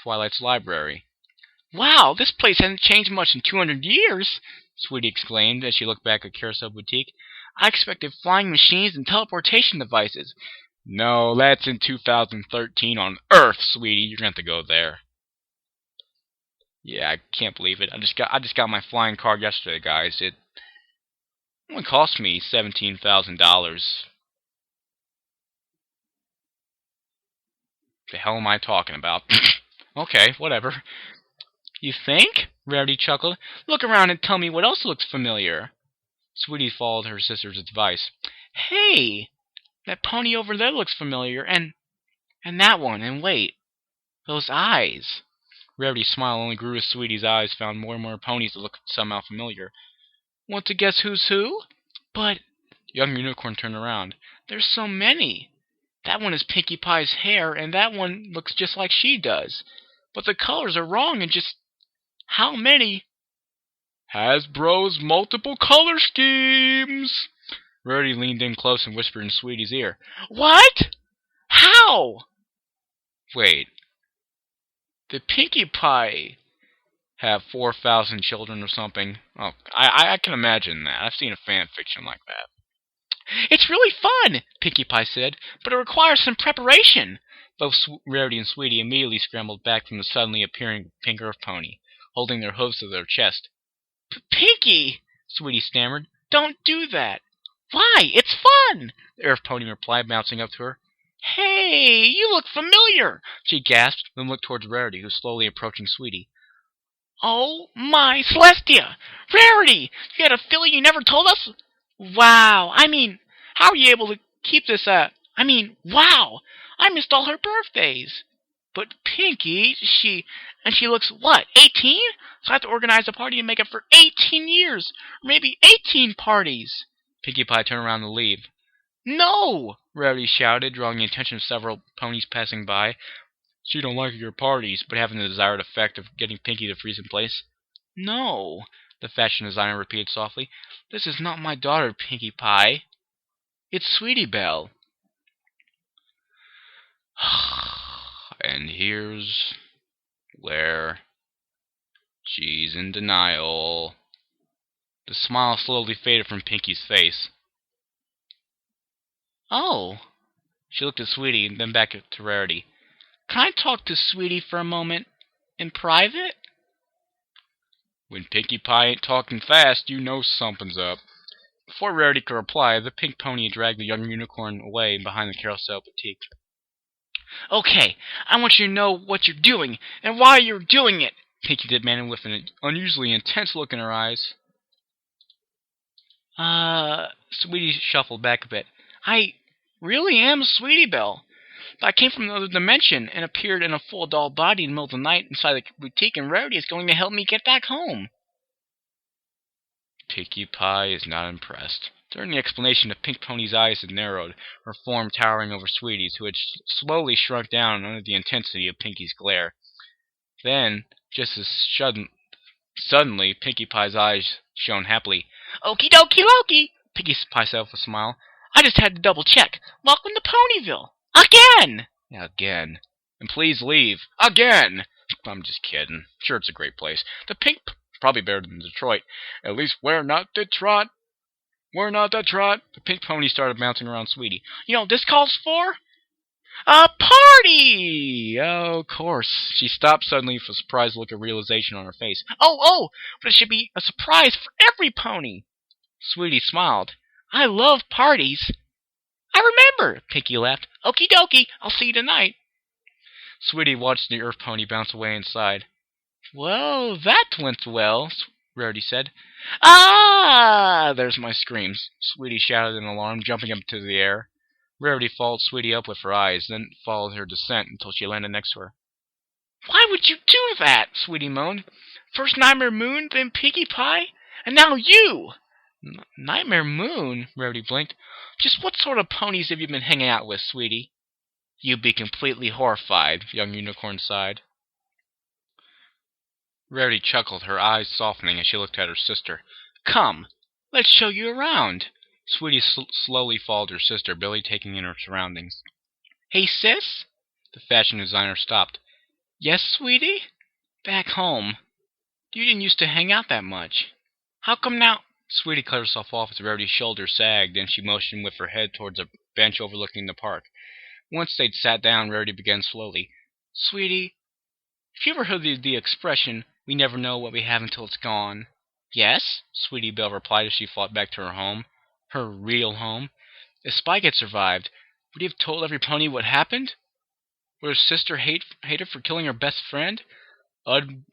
Twilights Library. Wow, this place hasn't changed much in 200 years, Sweetie exclaimed as she looked back at Carousel Boutique. I expected flying machines and teleportation devices. No, that's in 2013 on Earth, Sweetie. You're going to have to go there. Yeah, I can't believe it. I just got my flying card yesterday, guys. It only cost me $17,000. The hell am I talking about? Okay, whatever. You think? Rarity chuckled. Look around and tell me what else looks familiar. Sweetie followed her sister's advice. Hey, that pony over there looks familiar, and that one, and wait, those eyes. Rarity's smile only grew as Sweetie's eyes found more and more ponies that looked somehow familiar. Want to guess who's who? But, young Unicorn turned around. There's so many. That one is Pinkie Pie's hair, and that one looks just like she does. But the colors are wrong, and just how many? Hasbro's multiple color schemes. Rarity leaned in close and whispered in Sweetie's ear. What? How? Wait. Did Pinkie Pie have 4,000 children or something? Oh, I can imagine that. I've seen a fan fiction like that. It's really fun, Pinkie Pie said, but it requires some preparation. Both Rarity and Sweetie immediately scrambled back from the suddenly appearing pink Earth pony, holding their hooves to their chest. Pinkie, Sweetie stammered, don't do that. Why? It's fun, the Earth pony replied, bouncing up to her. Hey, you look familiar, she gasped, then looked towards Rarity, who was slowly approaching Sweetie. Oh, my Celestia! Rarity! You had a filly you never told us? Wow, how are you able to keep this wow! I missed all her birthdays. But Pinkie, she looks, what, 18? So I have to organize a party and make up for 18 years, or maybe 18 parties. Pinkie Pie turned around to leave. No! Rarity shouted, drawing the attention of several ponies passing by. She don't like your parties, but having the desired effect of getting Pinkie to freeze in place. No, the fashion designer repeated softly. This is not my daughter, Pinkie Pie. It's Sweetie Belle. And here's where she's in denial. The smile slowly faded from Pinkie's face. Oh. She looked at Sweetie and then back to Rarity. Can I talk to Sweetie for a moment? In private? When Pinkie Pie ain't talking fast, you know something's up. Before Rarity could reply, the pink pony dragged the young unicorn away behind the Carousel Boutique. Okay, I want you to know what you're doing, and why you're doing it, Pinkie demanded with an unusually intense look in her eyes. Sweetie shuffled back a bit. I really am Sweetie Belle. But I came from another dimension and appeared in a full doll body in the middle of the night inside the boutique, and Rarity is going to help me get back home. Pinkie Pie is not impressed. During the explanation, the pink pony's eyes had narrowed, her form towering over Sweetie's, who had slowly shrunk down under the intensity of Pinkie's glare. Then, just as suddenly, Pinkie Pie's eyes shone happily. Okie dokie Loki, Pinkie Pie said with a smile. I just had to double check. Welcome to Ponyville. Again! Yeah, again. And please leave. Again! I'm just kidding. Sure, it's a great place. The pink... probably better than Detroit. At least we're not Detroit. We're not Detroit. The pink pony started bouncing around Sweetie. You know what this calls for? A party! Oh, of course. She stopped suddenly with a surprised look of realization on her face. Oh, but it should be a surprise for every pony. Sweetie smiled. I love parties. I remember, Pinkie laughed. Okie dokie, I'll see you tonight. Sweetie watched the Earth pony bounce away and sighed. Well, that went well, Rarity said. Ah! There's my screams, Sweetie shouted in alarm, jumping up into the air. Rarity followed Sweetie up with her eyes, then followed her descent until she landed next to her. Why would you do that? Sweetie moaned. First Nightmare Moon, then Pinkie Pie, and now you! Nightmare Moon? Rarity blinked. Just what sort of ponies have you been hanging out with, Sweetie? You'd be completely horrified, young Unicorn sighed. Rarity chuckled, her eyes softening as she looked at her sister. Come, let's show you around. Sweetie slowly followed her sister, barely taking in her surroundings. Hey, sis? The fashion designer stopped. Yes, sweetie? Back home. You didn't used to hang out that much. How come now? Sweetie cut herself off as Rarity's shoulder sagged, and she motioned with her head towards a bench overlooking the park. Once they'd sat down, Rarity began slowly. Sweetie, have you ever heard the expression, we never know what we have until it's gone? Yes, Sweetie Belle replied as she fought back to her home. Her real home. If Spike had survived, would he have told every pony what happened? Would her sister hate her for killing her best friend?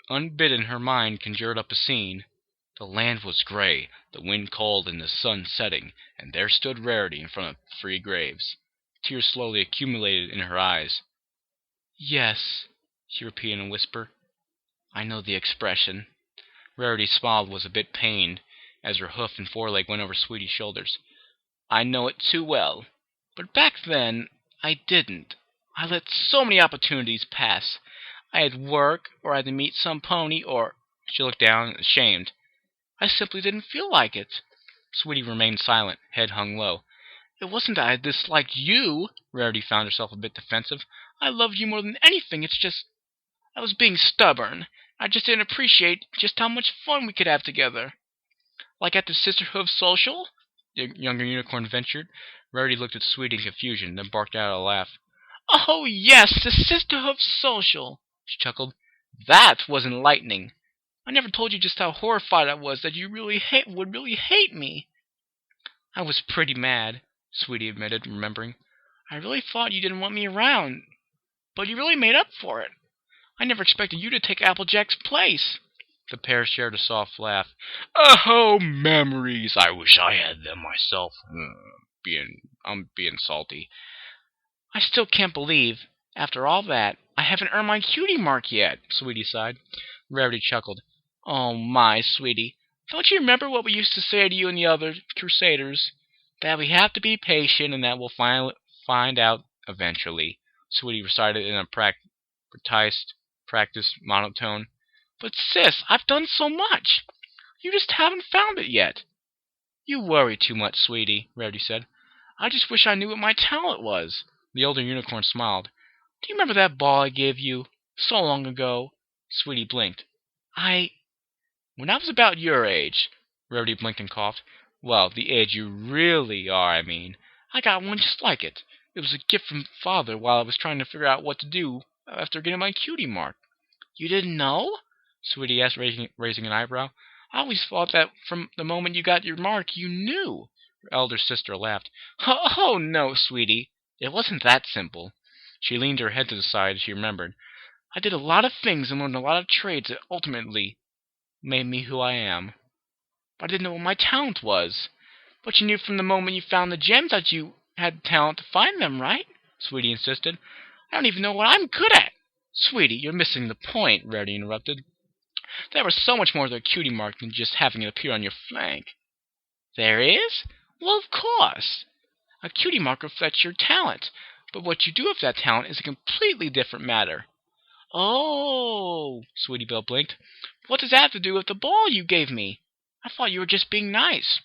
Unbidden, her mind conjured up a scene. The land was gray, the wind cold, and the sun setting, and there stood Rarity in front of 3 graves. Tears slowly accumulated in her eyes. Yes, she repeated in a whisper. I know the expression. Rarity's smile was a bit pained as her hoof and foreleg went over Sweetie's shoulders. I know it too well. But back then, I didn't. I let so many opportunities pass. I had work, or I had to meet some pony, or... She looked down, ashamed. I simply didn't feel like it. Sweetie remained silent, head hung low. It wasn't that I disliked you. Rarity found herself a bit defensive. I loved you more than anything. It's just... I was being stubborn. I just didn't appreciate just how much fun we could have together. Like at the Sisterhood social? The younger unicorn ventured. Rarity looked at Sweetie in confusion, then barked out a laugh. Oh, yes, the Sisterhood social, she chuckled. That was enlightening. I never told you just how horrified I was that you would really hate me. I was pretty mad, Sweetie admitted, remembering. I really thought you didn't want me around, but you really made up for it. I never expected you to take Applejack's place. The pair shared a soft laugh. Oh, memories! I wish I had them myself. I'm being salty. I still can't believe, after all that, I haven't earned my cutie mark yet, Sweetie sighed. Rarity chuckled. Oh, my, Sweetie. Don't you remember what we used to say to you and the other Crusaders? That we have to be patient and that we'll find out eventually, Sweetie recited in a practiced monotone. But, sis, I've done so much. You just haven't found it yet. You worry too much, Sweetie, Rarity said. I just wish I knew what my talent was. The older unicorn smiled. Do you remember that ball I gave you so long ago? Sweetie blinked. When I was about your age, Rarity blinked and coughed. Well, the age you really are, I mean. I got one just like it. It was a gift from Father while I was trying to figure out what to do after getting my cutie mark. You didn't know? Sweetie asked, raising an eyebrow. I always thought that from the moment you got your mark, you knew. Her elder sister laughed. Oh, no, Sweetie. It wasn't that simple. She leaned her head to the side as she remembered. I did a lot of things and learned a lot of trades that ultimately made me who I am. But I didn't know what my talent was. But you knew from the moment you found the gems that you had talent to find them, right? Sweetie insisted. I don't even know what I'm good at. Sweetie, you're missing the point, Rarity interrupted. There was so much more to a cutie mark than just having it appear on your flank. There is? Well, of course. A cutie mark reflects your talent, but what you do with that talent is a completely different matter. Oh, Sweetie Belle blinked. What does that have to do with the ball you gave me? I thought you were just being nice.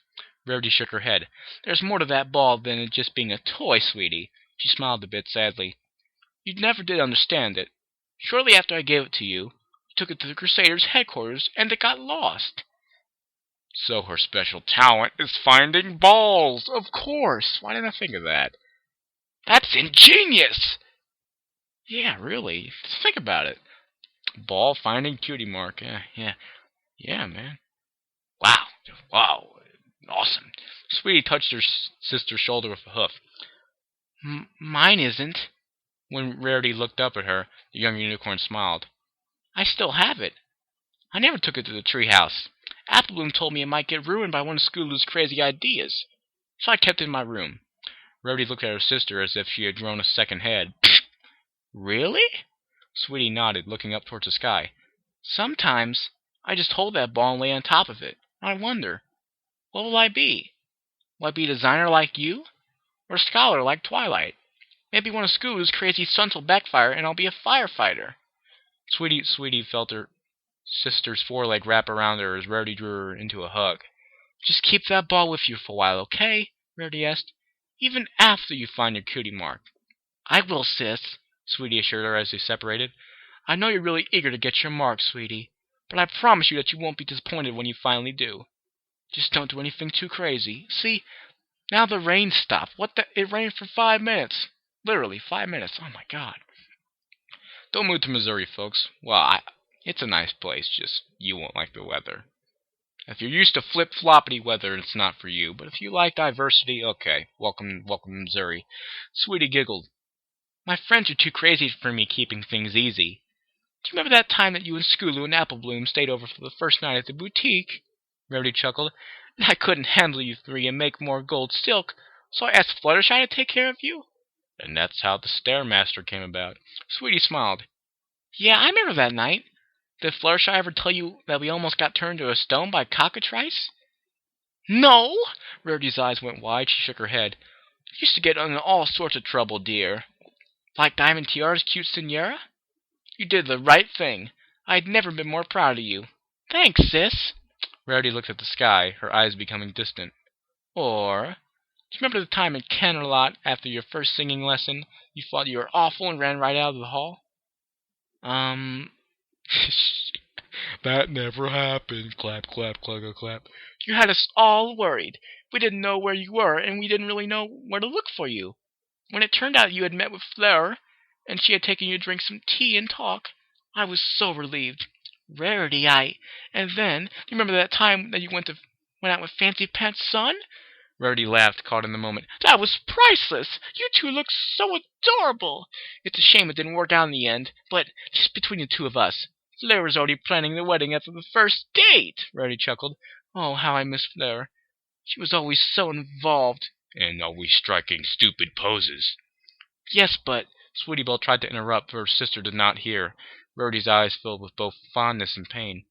Rarity shook her head. There's more to that ball than it just being a toy, Sweetie. She smiled a bit sadly. You never did understand it. Shortly after I gave it to you, you took it to the Crusaders' headquarters, and it got lost. So her special talent is finding balls, of course. Why didn't I think of that? That's ingenious! Yeah, really. Think about it. Ball finding cutie mark. Yeah, man. Wow. Awesome. Sweetie touched her sister's shoulder with a hoof. Mine isn't. When Rarity looked up at her, the young unicorn smiled. I still have it. I never took it to the treehouse. Applebloom told me it might get ruined by one of Scootaloo's crazy ideas, so I kept it in my room. Rarity looked at her sister as if she had grown a second head. Really? Sweetie nodded, looking up towards the sky. Sometimes I just hold that ball and lay on top of it. I wonder, what will I be? Will I be a designer like you? Or a scholar like Twilight? Maybe one of Scootaloo's crazy stunts will backfire and I'll be a firefighter. Sweetie felt her sister's foreleg wrap around her as Rarity drew her into a hug. Just keep that ball with you for a while, okay? Rarity asked. Even after you find your cutie mark. I will, sis, Sweetie assured her as they separated. I know you're really eager to get your marks, sweetie, but I promise you that you won't be disappointed when you finally do. Just don't do anything too crazy. See, now the rain stopped. It rained for 5 minutes. Literally, 5 minutes. Oh my god. Don't move to Missouri, folks. Well, it's a nice place, just you won't like the weather. If you're used to flip-floppity weather, it's not for you. But if you like diversity, okay. Welcome to Missouri. Sweetie giggled. My friends are too crazy for me keeping things easy. Do you remember that time that you and Skulu and Applebloom stayed over for the first night at the boutique? Rarity chuckled. I couldn't handle you three and make more gold silk, so I asked Fluttershy to take care of you. And that's how the Stairmaster came about. Sweetie smiled. Yeah, I remember that night. Did Fluttershy ever tell you that we almost got turned to a stone by cockatrice? No! Rarity's eyes went wide. She shook her head. You used to get in all sorts of trouble, dear. Like Diamond Tiara's cute Senora? You did the right thing. I'd never been more proud of you. Thanks, sis. Rarity looked at the sky, her eyes becoming distant. Or, do you remember the time in Camelot after your first singing lesson, you thought you were awful and ran right out of the hall? That never happened. Clap, clap, clap, clap. You had us all worried. We didn't know where you were, and we didn't really know where to look for you. When it turned out you had met with Fleur, and she had taken you to drink some tea and talk, I was so relieved. Rarity, And then, do you remember that time that you went out with Fancy Pants' son? Rarity laughed, caught in the moment. That was priceless! You two look so adorable! It's a shame it didn't work out in the end, but just between the two of us, Fleur was already planning the wedding after the first date! Rarity chuckled. Oh, how I miss Fleur. She was always so involved. And always striking stupid poses. Yes, but... Sweetie Belle tried to interrupt, but her sister did not hear. Rarity's eyes filled with both fondness and pain.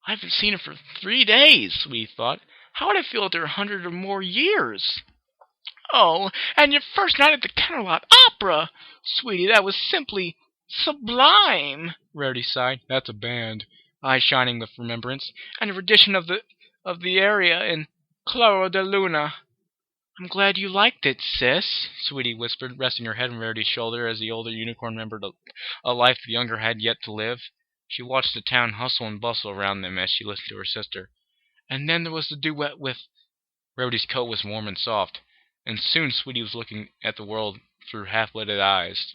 I haven't seen her for 3 days, Sweetie thought. How would I feel after 100 or more years? Oh, and your first night at the Camelot Opera! Sweetie, that was simply sublime! Rarity sighed. That's a band. Eyes shining with remembrance. And a rendition of the aria in Claro de Luna. I'm glad you liked it, sis, Sweetie whispered, resting her head on Rarity's shoulder as the older unicorn remembered a life the younger had yet to live. She watched the town hustle and bustle around them as she listened to her sister. And then there was the duet with... Rarity's coat was warm and soft, and soon Sweetie was looking at the world through half-lidded eyes.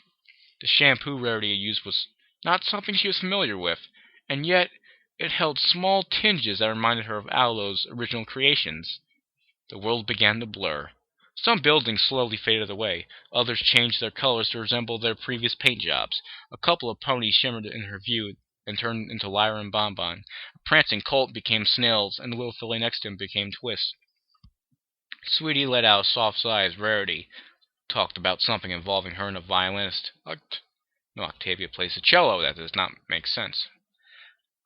The shampoo Rarity had used was not something she was familiar with, and yet it held small tinges that reminded her of Alo's original creations. The world began to blur. Some buildings slowly faded away. Others changed their colors to resemble their previous paint jobs. A couple of ponies shimmered in her view and turned into Lyra and Bonbon. A prancing colt became Snails, and the little filly next to him became Twist. Sweetie let out a soft sigh as Rarity talked about something involving her and a violinist. No, Octavia plays the cello. That does not make sense.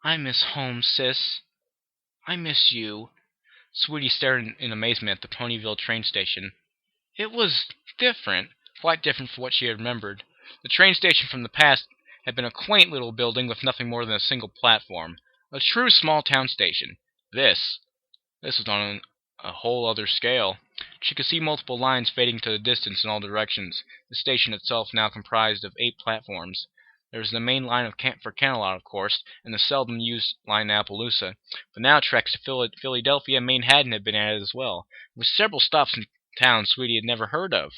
I miss home, sis. I miss you. Sweetie stared in amazement at the Ponyville train station. It was different, quite different from what she had remembered. The train station from the past had been a quaint little building with nothing more than a single platform. A true small-town station. This was on a whole other scale. She could see multiple lines fading to the distance in all directions. The station itself now comprised of 8 platforms. There was the main line for Camelot, of course, and the seldom-used line to Appaloosa. But now tracks to Philadelphia and Manhattan had been added as well, with several stops in towns Sweetie had never heard of.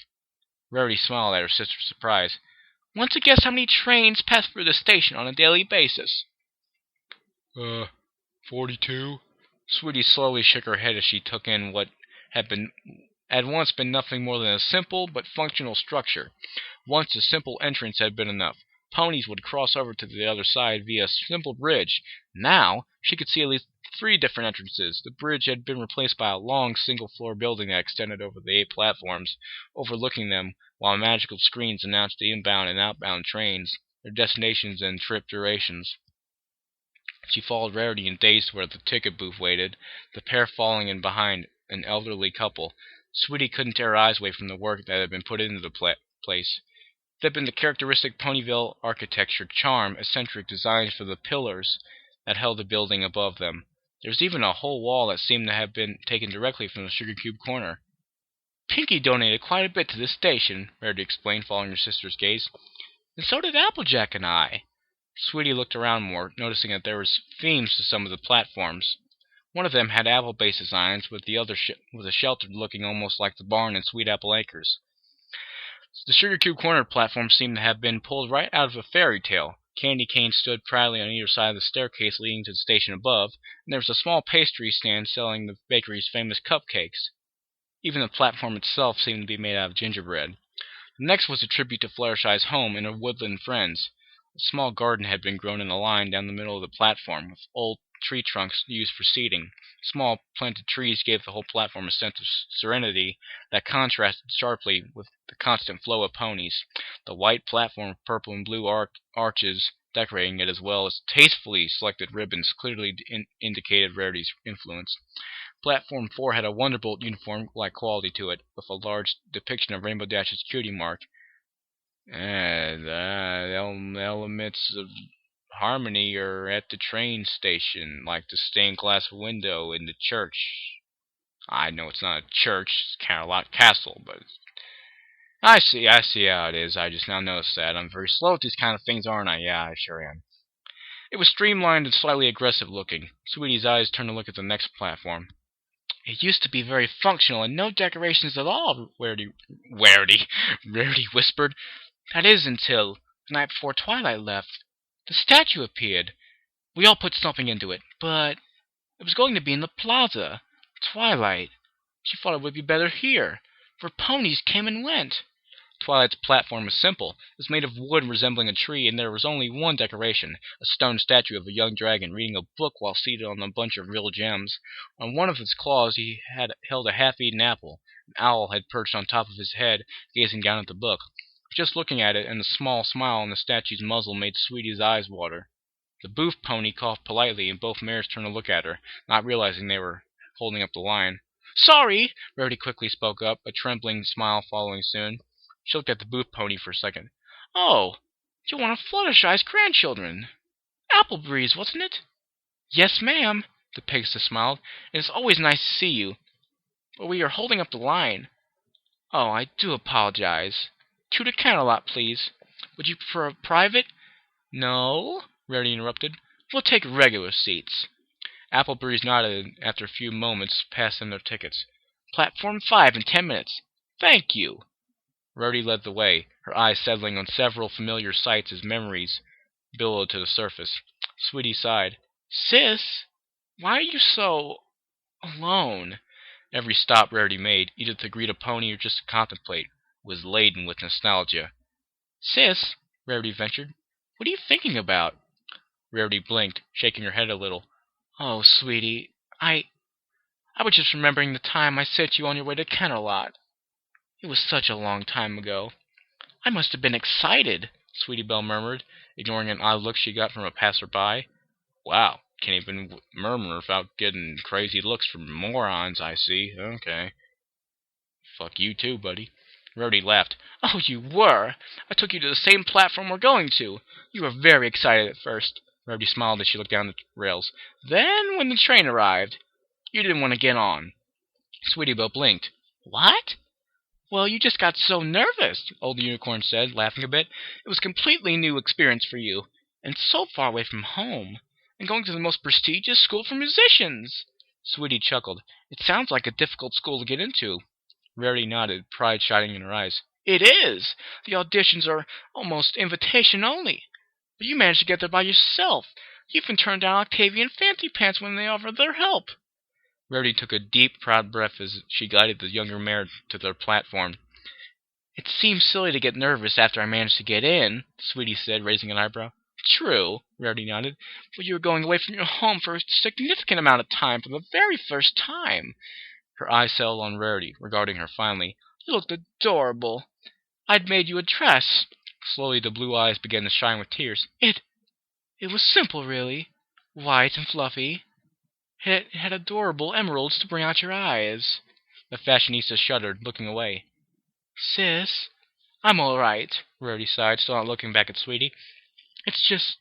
Rarity smiled at her sister's surprise. Want to guess how many trains pass through the station on a daily basis? 42? Sweetie slowly shook her head as she took in what had once been nothing more than a simple but functional structure. Once a simple entrance had been enough. Ponies would cross over to the other side via a simple bridge. Now, she could see at least 3 different entrances. The bridge had been replaced by a long single-floor building that extended over the 8 platforms, overlooking them, while magical screens announced the inbound and outbound trains, their destinations and trip durations. She followed Rarity and dazed where the ticket booth waited, the pair falling in behind an elderly couple. Sweetie couldn't tear her eyes away from the work that had been put into the place. It had been the characteristic Ponyville architecture, charm, eccentric designs for the pillars that held the building above them. There was even a whole wall that seemed to have been taken directly from the Sugar Cube corner. Pinky donated quite a bit to this station, Rarity explained, following her sister's gaze. And so did Applejack and I. Sweetie looked around more, noticing that there was themes to some of the platforms. One of them had apple-based designs, with the other was a shelter looking almost like the barn in Sweet Apple Acres. The Sugar Cube Corner platform seemed to have been pulled right out of a fairy tale. Candy canes stood proudly on either side of the staircase leading to the station above, and there was a small pastry stand selling the bakery's famous cupcakes. Even the platform itself seemed to be made out of gingerbread. The next was a tribute to Fluttershy's home and her woodland friends. A small garden had been grown in a line down the middle of the platform, with old tree trunks used for seating. Small planted trees gave the whole platform a sense of serenity that contrasted sharply with the constant flow of ponies. The white platform with purple and blue arches decorating it, as well as tastefully selected ribbons, clearly indicated Rarity's influence. Platform 4 had a Wonderbolt uniform-like quality to it, with a large depiction of Rainbow Dash's cutie mark. And elements of harmony are at the train station, like the stained glass window in the church. I know it's not a church, it's kind of like a castle, but I see how it is. I just now noticed that. I'm very slow at these kind of things, aren't I? Yeah, I sure am. It was streamlined and slightly aggressive looking. Sweetie's eyes turned to look at the next platform. It used to be very functional and no decorations at all, Rarity whispered. That is until the night before Twilight left. The statue appeared. We all put something into it, but it was going to be in the plaza. Twilight. She thought it would be better here, where ponies came and went. Twilight's platform was simple. It was made of wood resembling a tree, and there was only one decoration, a stone statue of a young dragon reading a book while seated on a bunch of real gems. On one of his claws he had held a half-eaten apple. An owl had perched on top of his head, gazing down at the book. Just looking at it, and the small smile on the statue's muzzle made Sweetie's eyes water. The booth pony coughed politely, and both mares turned to look at her, not realizing they were holding up the line. Sorry, Rarity quickly spoke up, a trembling smile following soon. She looked at the booth pony for a second. Oh, you're one of Fluttershy's grandchildren. Appleberries, wasn't it? Yes, ma'am, the pigstess smiled. It is always nice to see you. But we are holding up the line. Oh, I do apologize. To the counter lot, please. Would you prefer a private? No, Rarity interrupted. We'll take regular seats. Appleberries nodded and after a few moments passed them their tickets. Platform 5 in 10 minutes. Thank you. Rarity led the way, her eyes settling on several familiar sights as memories billowed to the surface. Sweetie sighed. Sis, why are you so alone? Every stop Rarity made, either to greet a pony or just to contemplate, was laden with nostalgia. Sis, Rarity ventured, what are you thinking about? Rarity blinked, shaking her head a little. Oh, sweetie, I was just remembering the time I sent you on your way to Kennerlot. It was such a long time ago. I must have been excited, Sweetie Belle murmured, ignoring an odd look she got from a passerby. Wow, can't even murmur without getting crazy looks from morons, I see. Okay. Fuck you too, buddy. Rarity laughed. Oh, you were! I took you to the same platform we're going to. You were very excited at first. Rarity smiled as she looked down the rails. Then, when the train arrived, you didn't want to get on. Sweetie Belle blinked. What? Well, you just got so nervous, Old Unicorn said, laughing a bit. It was a completely new experience for you, and so far away from home, and going to the most prestigious school for musicians. Sweetie chuckled. It sounds like a difficult school to get into. Rarity nodded, pride shining in her eyes. It is! The auditions are almost invitation only. But you managed to get there by yourself. You even turned down Octavian and Fancy Pants when they offered their help. Rarity took a deep, proud breath as she guided the younger mare to their platform. It seems silly to get nervous after I managed to get in, Sweetie said, raising an eyebrow. True, Rarity nodded, but you were going away from your home for a significant amount of time for the very first time. Her eyes settled on Rarity, regarding her finally. You looked adorable. I'd made you a dress. Slowly the blue eyes began to shine with tears. It was simple, really. White and fluffy. It had adorable emeralds to bring out your eyes. The fashionista shuddered, looking away. Sis, I'm all right, Rarity sighed, still not looking back at Sweetie. It's just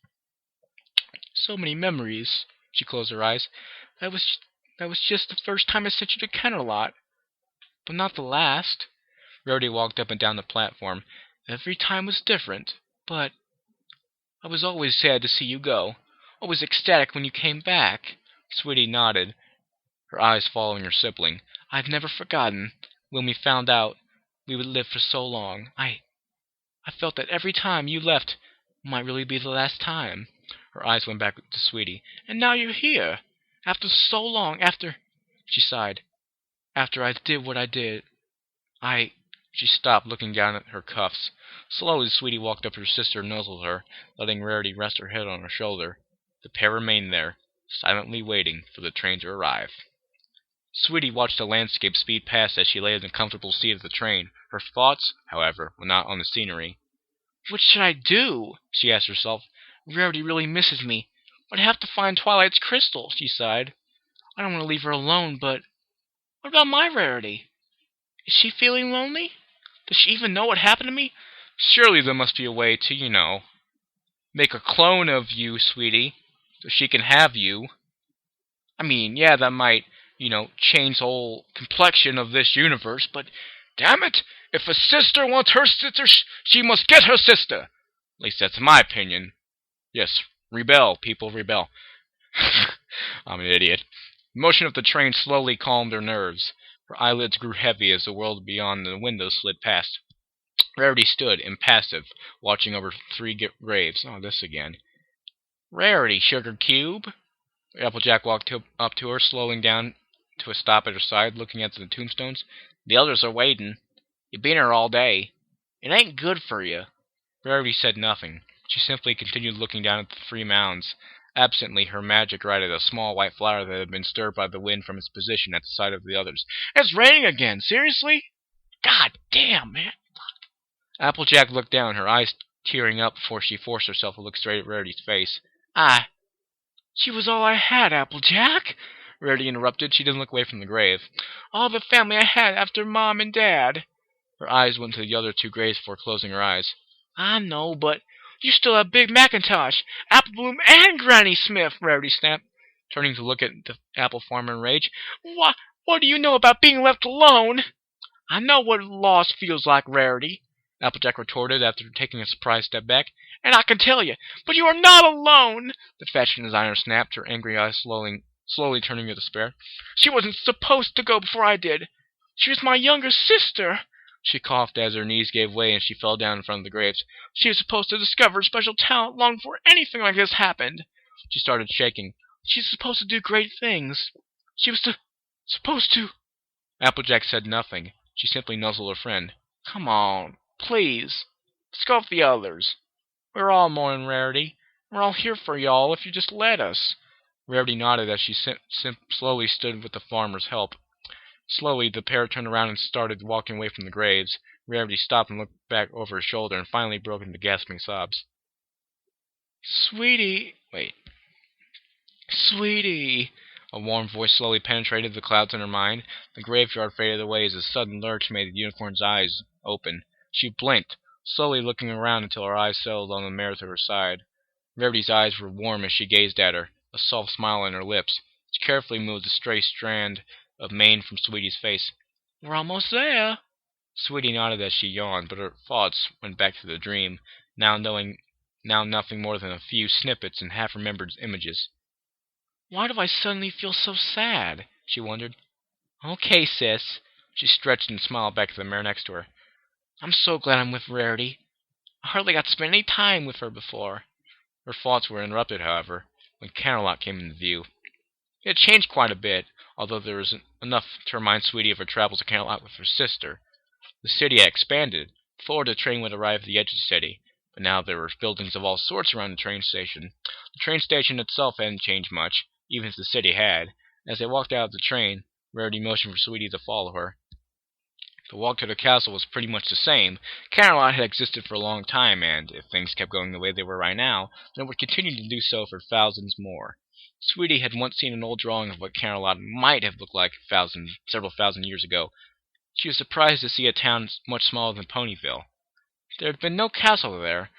so many memories. She closed her eyes. That was just the first time I sent you to Kennerlot. But not the last. Rarity walked up and down the platform. Every time was different, but I was always sad to see you go. Always ecstatic when you came back. Sweetie nodded, her eyes following her sibling. I've never forgotten when we found out we would live for so long. I felt that every time you left might really be the last time. Her eyes went back to Sweetie. And now you're here. After so long, after... She sighed. After I did what I did, She stopped, looking down at her cuffs. Slowly, Sweetie walked up to her sister and nuzzled her, letting Rarity rest her head on her shoulder. The pair remained there, silently waiting for the train to arrive. Sweetie watched the landscape speed past as she lay in the comfortable seat of the train. Her thoughts, however, were not on the scenery. What should I do? She asked herself. Rarity really misses me. I'd have to find Twilight's crystal, she sighed. I don't want to leave her alone, but what about my Rarity? Is she feeling lonely? Does she even know what happened to me? Surely there must be a way to, make a clone of you, Sweetie, so she can have you. I mean, yeah, that might, change the whole complexion of this universe, but damn it, if a sister wants her sister, she must get her sister. At least that's my opinion. Yes, rebel, people, rebel. I'm an idiot. The motion of the train slowly calmed her nerves. Her eyelids grew heavy as the world beyond the window slid past. Rarity stood, impassive, watching over 3 graves. Oh, this again. Rarity, sugar cube. Applejack walked up to her, slowing down to a stop at her side, looking at the tombstones. The elders are waiting. You've been here all day. It ain't good for you. Rarity said nothing. She simply continued looking down at the 3 mounds. Absently, her magic righted a small white flower that had been stirred by the wind from its position at the side of the others. It's raining again, seriously? God damn, man. Applejack looked down, her eyes tearing up before she forced herself to look straight at Rarity's face. She was all I had, Applejack, Rarity interrupted. She didn't look away from the grave. All the family I had after Mom and Dad. Her eyes went to the other 2 graves before closing her eyes. I know, but you still have Big Macintosh, Apple Bloom, and Granny Smith, Rarity snapped, turning to look at the apple farmer in rage. What do you know about being left alone? I know what loss feels like, Rarity, Applejack retorted after taking a surprised step back. And I can tell you, but you are not alone, the fashion designer snapped, her angry eyes slowly turning to despair. She wasn't supposed to go before I did. She was my younger sister. She coughed as her knees gave way and she fell down in front of the graves. She was supposed to discover a special talent long before anything like this happened. She started shaking. She's supposed to do great things. She was supposed to... Applejack said nothing. She simply nuzzled her friend. Come on, please. Let's go with the others. We're all mourning, Rarity. We're all here for y'all if you just let us. Rarity nodded as she slowly stood with the farmer's help. Slowly, the pair turned around and started walking away from the graves. Rarity stopped and looked back over her shoulder and finally broke into gasping sobs. Sweetie... Sweetie... A warm voice slowly penetrated the clouds in her mind. The graveyard faded away as a sudden lurch made the unicorn's eyes open. She blinked, slowly looking around until her eyes settled on the mare to her side. Rarity's eyes were warm as she gazed at her, a soft smile on her lips. She carefully moved a stray strand of mane from Sweetie's face. We're almost there. Sweetie nodded as she yawned, but her thoughts went back to the dream, now nothing more than a few snippets and half-remembered images. Why do I suddenly feel so sad? She wondered. Okay, sis. She stretched and smiled back at the mare next to her. I'm so glad I'm with Rarity. I hardly got to spend any time with her before. Her thoughts were interrupted, however, when Camelot came into view. It had changed quite a bit, although there was enough to remind Sweetie of her travels to Camelot with her sister. The city had expanded. Before, the train would arrive at the edge of the city, but now there were buildings of all sorts around the train station. The train station itself hadn't changed much, even as the city had. As they walked out of the train, Rarity motioned for Sweetie to follow her. The walk to the castle was pretty much the same. Camelot had existed for a long time, and if things kept going the way they were right now, then it would continue to do so for thousands more. Sweetie had once seen an old drawing of what Camelot might have looked like several thousand years ago. She was surprised to see a town much smaller than Ponyville. There had been no castle there,